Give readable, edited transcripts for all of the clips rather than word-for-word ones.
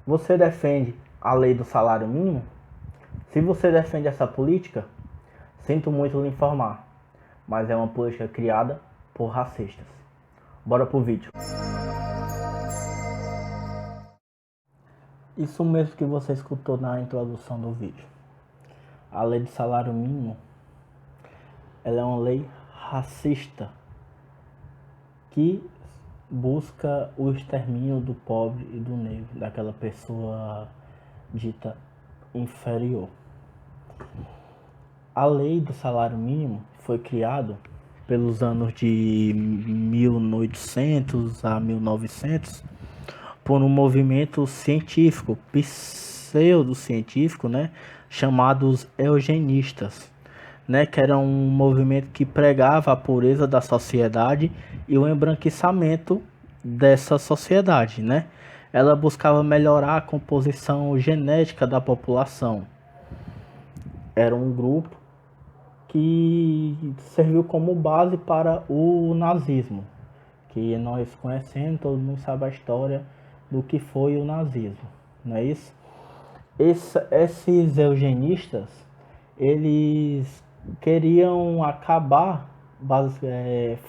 Você defende a lei do salário mínimo? Se você defende essa política, sinto muito lhe informar, mas é uma política criada por racistas. Bora pro vídeo. Isso mesmo que você escutou na introdução do vídeo. A lei do salário mínimo, ela é uma lei racista que busca o extermínio do pobre e do negro, daquela pessoa dita inferior. A lei do salário mínimo foi criada pelos anos de 1800 a 1900 por um movimento científico, pseudocientífico, né, chamados eugenistas, né, que era um movimento que pregava a pureza da sociedade e o embranquecimento dessa sociedade, né? Ela buscava melhorar a composição genética da população. Era um grupo que serviu como base para o nazismo, que nós conhecemos, todo mundo sabe a história do que foi o nazismo, não é isso? Esses eugenistas, eles queriam acabar,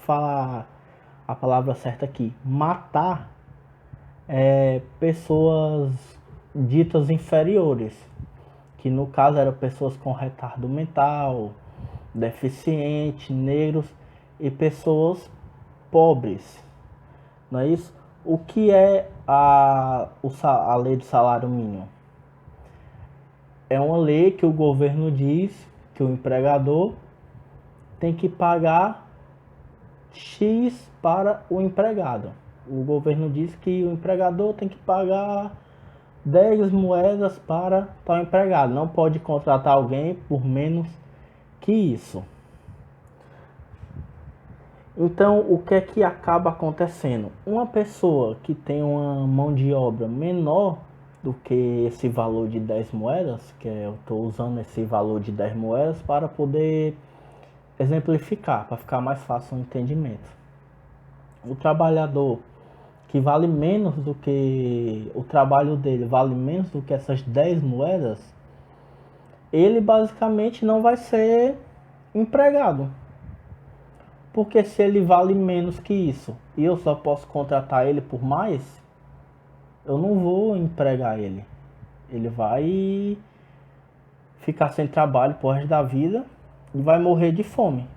falar a palavra certa aqui, matar pessoas ditas inferiores, que no caso eram pessoas com retardo mental, deficientes, negros e pessoas pobres, não é isso? O que é a lei do salário mínimo? É uma lei que o governo diz que o empregador tem que pagar X para o empregado. O governo diz que o empregador tem que pagar 10 moedas para tal empregado. Não pode contratar alguém por menos que isso. Então, o que é que acaba acontecendo? Uma pessoa que tem uma mão de obra menor do que esse valor de 10 moedas, que eu estou usando esse valor de 10 moedas para poder exemplificar, para ficar mais fácil o entendimento. O trabalhador que vale menos do que o trabalho dele, vale menos do que essas 10 moedas, ele basicamente não vai ser empregado. Porque se ele vale menos que isso e eu só posso contratar ele por mais, eu não vou empregar ele. Ele vai ficar sem trabalho por resto da vida e vai morrer de fome.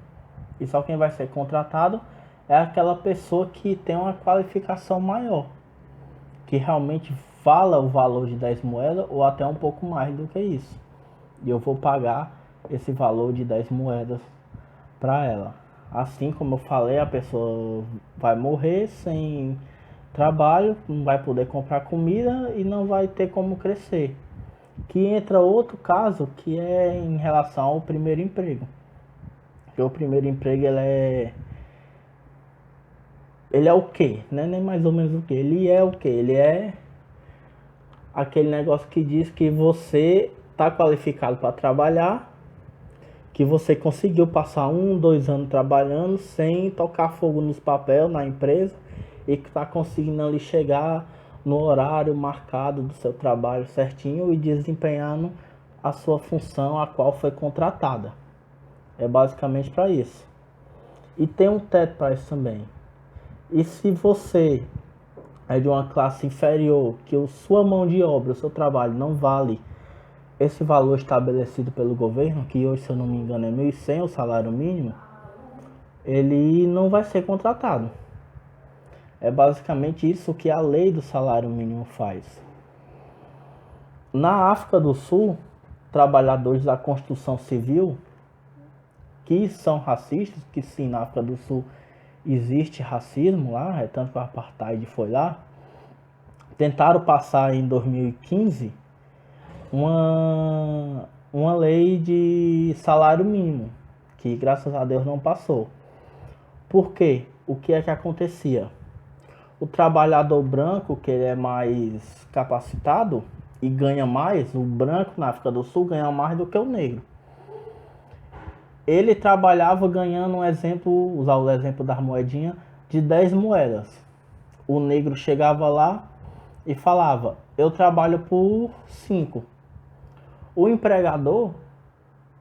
E só quem vai ser contratado é aquela pessoa que tem uma qualificação maior, que realmente fala o valor de 10 moedas ou até um pouco mais do que isso. E eu vou pagar esse valor de 10 moedas para ela. Assim como eu falei, a pessoa vai morrer sem trabalho, não vai poder comprar comida e não vai ter como crescer. Que entra outro caso, que é em relação ao primeiro emprego. Porque o primeiro emprego ele é o quê? Não é nem mais ou menos o quê? Ele é o quê? Ele é aquele negócio que diz que você está qualificado para trabalhar, que você conseguiu passar 1, 2 anos trabalhando sem tocar fogo nos papéis na empresa e que está conseguindo ali chegar no horário marcado do seu trabalho certinho e desempenhando a sua função a qual foi contratada. É basicamente para isso. E tem um teto para isso também. E se você é de uma classe inferior, que a sua mão de obra, o seu trabalho não vale esse valor estabelecido pelo governo, que hoje, se eu não me engano, é 1.100 o salário mínimo, ele não vai ser contratado. É basicamente isso que a lei do salário mínimo faz. Na África do Sul, trabalhadores da construção civil, que são racistas, que sim, na África do Sul existe racismo lá, é tanto que o apartheid foi lá, tentaram passar em 2015 uma lei de salário mínimo, que graças a Deus não passou. Por quê? O que é que acontecia? O trabalhador branco, que ele é mais capacitado e ganha mais, o branco na África do Sul ganha mais do que o negro. Ele trabalhava ganhando um exemplo, usar o exemplo das moedinhas, de 10 moedas. O negro chegava lá e falava, eu trabalho por 5. O empregador,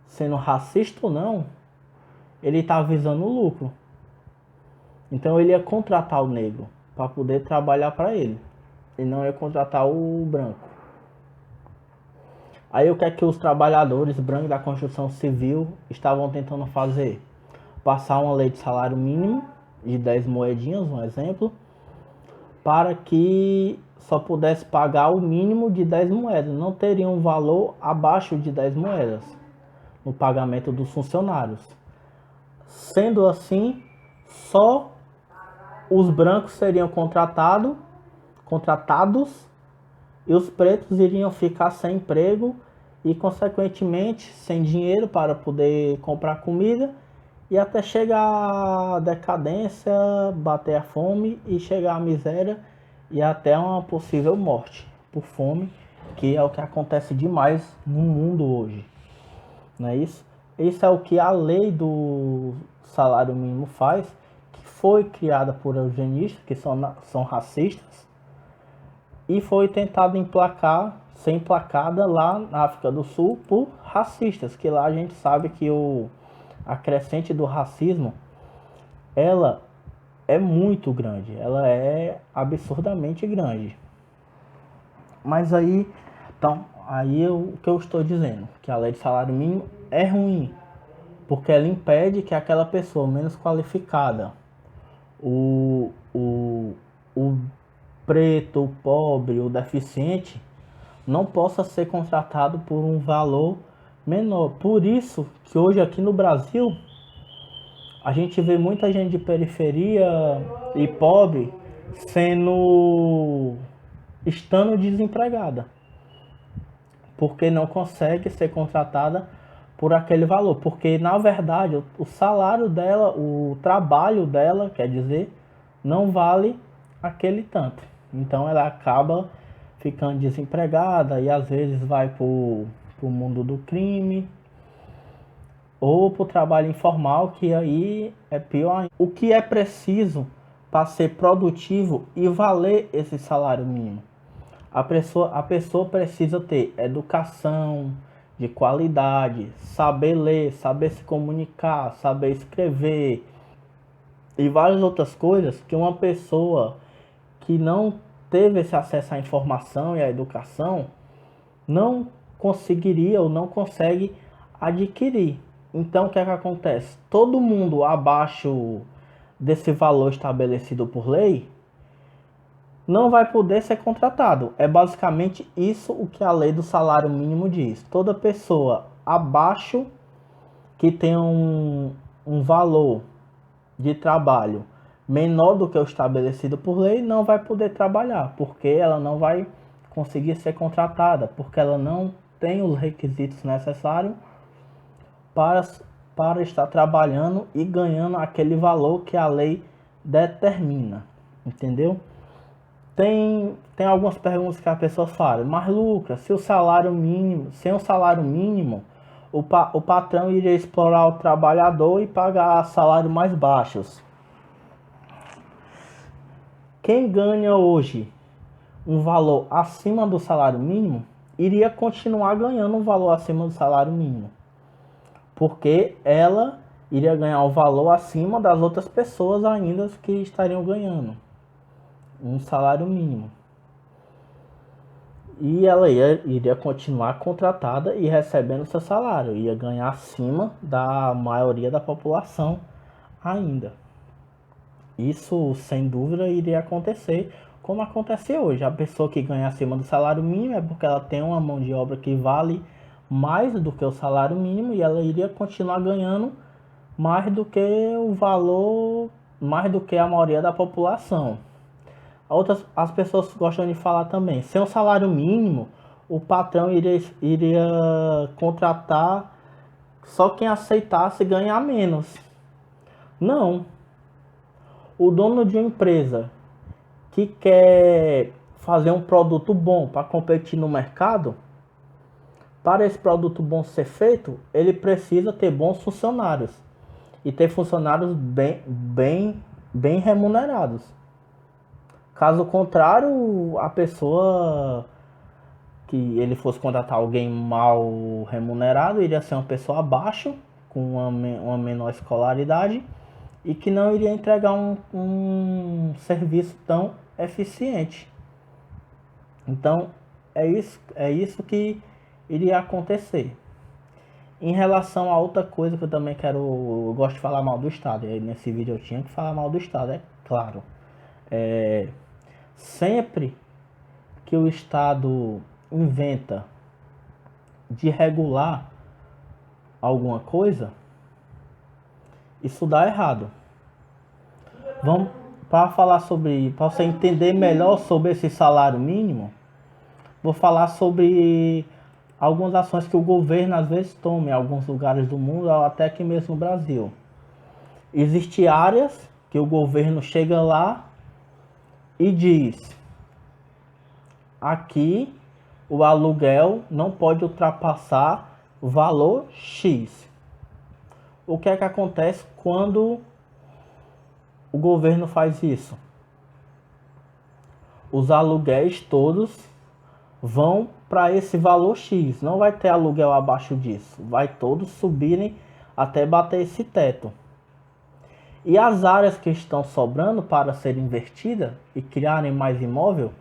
sendo racista ou não, ele está visando o lucro. Então ele ia contratar o negro para poder trabalhar para ele. E não ia contratar o branco. Aí o que é que os trabalhadores brancos da construção civil estavam tentando fazer? Passar uma lei de salário mínimo de 10 moedinhas, um exemplo, para que só pudesse pagar o mínimo de 10 moedas. Não teria um valor abaixo de 10 moedas no pagamento dos funcionários. Sendo assim, só os brancos seriam contratados e os pretos iriam ficar sem emprego e, consequentemente, sem dinheiro para poder comprar comida e até chegar a decadência, bater a fome e chegar à miséria e até uma possível morte por fome, que é o que acontece demais no mundo hoje, não é isso? Isso é o que a lei do salário mínimo faz, que foi criada por eugenistas, que são racistas, e foi tentado ser emplacada lá na África do Sul por racistas, que lá a gente sabe que a crescente do racismo, ela é muito grande, ela é absurdamente grande. Mas aí, então, o que eu estou dizendo, que a lei de salário mínimo é ruim, porque ela impede que aquela pessoa menos qualificada, o preto, o pobre, o deficiente, não possa ser contratado por um valor menor. Por isso que hoje aqui no Brasil a gente vê muita gente de periferia e pobre estando desempregada, porque não consegue ser contratada por aquele valor, porque na verdade o salário dela, o trabalho dela, quer dizer, não vale aquele tanto. Então ela acaba ficando desempregada e às vezes vai para o mundo do crime ou para o trabalho informal, que aí é pior ainda. O que é preciso para ser produtivo e valer esse salário mínimo? A pessoa precisa ter educação de qualidade, saber ler, saber se comunicar, saber escrever e várias outras coisas que uma pessoa que não teve esse acesso à informação e à educação não conseguiria ou não consegue adquirir. Então o que é que acontece? Todo mundo abaixo desse valor estabelecido por lei não vai poder ser contratado. É basicamente isso o que a lei do salário mínimo diz. Toda pessoa abaixo que tem um valor de trabalho menor do que o estabelecido por lei não vai poder trabalhar, porque ela não vai conseguir ser contratada, porque ela não tem os requisitos necessários para estar trabalhando e ganhando aquele valor que a lei determina, entendeu? Tem algumas perguntas que as pessoas falam, mas Lucas, sem o salário mínimo, o patrão iria explorar o trabalhador e pagar salários mais baixos. Quem ganha hoje um valor acima do salário mínimo, iria continuar ganhando um valor acima do salário mínimo, porque ela iria ganhar um valor acima das outras pessoas ainda que estariam ganhando um salário mínimo. E ela iria continuar contratada e recebendo seu salário, ia ganhar acima da maioria da população ainda. Isso, sem dúvida, iria acontecer, como acontece hoje. A pessoa que ganha acima do salário mínimo é porque ela tem uma mão de obra que vale mais do que o salário mínimo e ela iria continuar ganhando mais do que o valor, mais do que a maioria da população. As pessoas gostam de falar também, sem o salário mínimo, o patrão iria contratar só quem aceitasse ganhar menos. Não. O dono de uma empresa que quer fazer um produto bom para competir no mercado, para esse produto bom ser feito, ele precisa ter bons funcionários e ter funcionários bem remunerados. Caso contrário, a pessoa que ele fosse contratar alguém mal remunerado iria ser uma pessoa abaixo, com uma menor escolaridade e que não iria entregar um serviço tão eficiente. Então, é isso que iria acontecer. Em relação a outra coisa que eu também eu gosto de falar mal do Estado, e aí nesse vídeo eu tinha que falar mal do Estado, é claro. Sempre que o Estado inventa de regular alguma coisa, isso dá errado. Vamos para você entender melhor sobre esse salário mínimo, vou falar sobre algumas ações que o governo às vezes toma em alguns lugares do mundo, até aqui mesmo no Brasil. Existem áreas que o governo chega lá e diz: aqui o aluguel não pode ultrapassar o valor X. O que é que acontece quando o governo faz isso? Os aluguéis todos vão para esse valor X. Não vai ter aluguel abaixo disso. Vai todos subirem até bater esse teto. E as áreas que estão sobrando para ser invertidas e criarem mais imóvel,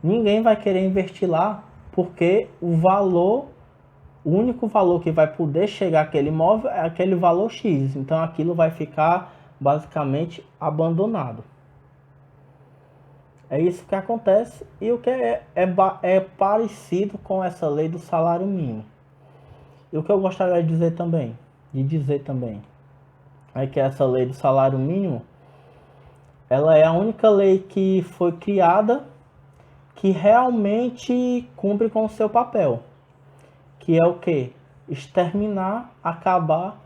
ninguém vai querer investir lá, porque o único valor que vai poder chegar àquele imóvel é aquele valor X. Então aquilo vai ficar basicamente abandonado. É isso que acontece e o que é parecido com essa lei do salário mínimo. E o que eu gostaria de dizer também, é que essa lei do salário mínimo, ela é a única lei que foi criada que realmente cumpre com o seu papel, que é o que? Exterminar, acabar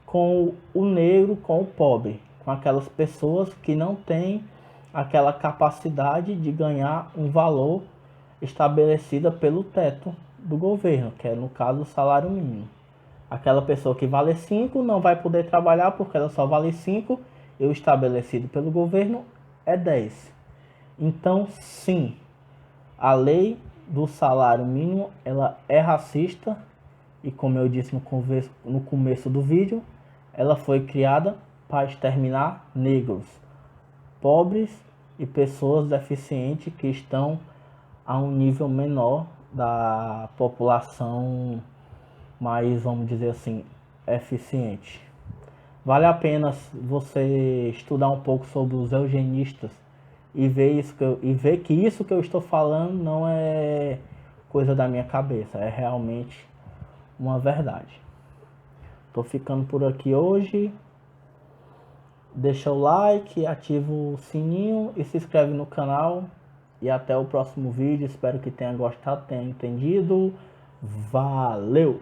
com o negro, com o pobre, com aquelas pessoas que não têm aquela capacidade de ganhar um valor estabelecido pelo teto do governo, que é no caso o salário mínimo. Aquela pessoa que vale 5 não vai poder trabalhar porque ela só vale 5 e o estabelecido pelo governo é 10. Então, sim, a lei do salário mínimo ela é racista e, como eu disse no começo do vídeo, ela foi criada para exterminar negros, pobres e pessoas deficientes que estão a um nível menor da população mais, vamos dizer assim, eficiente. Vale a pena você estudar um pouco sobre os eugenistas e ver que isso que eu estou falando não é coisa da minha cabeça, é realmente uma verdade. Estou ficando por aqui hoje. Deixa o like, ativa o sininho e se inscreve no canal. E até o próximo vídeo. Espero que tenha gostado, tenha entendido. Valeu!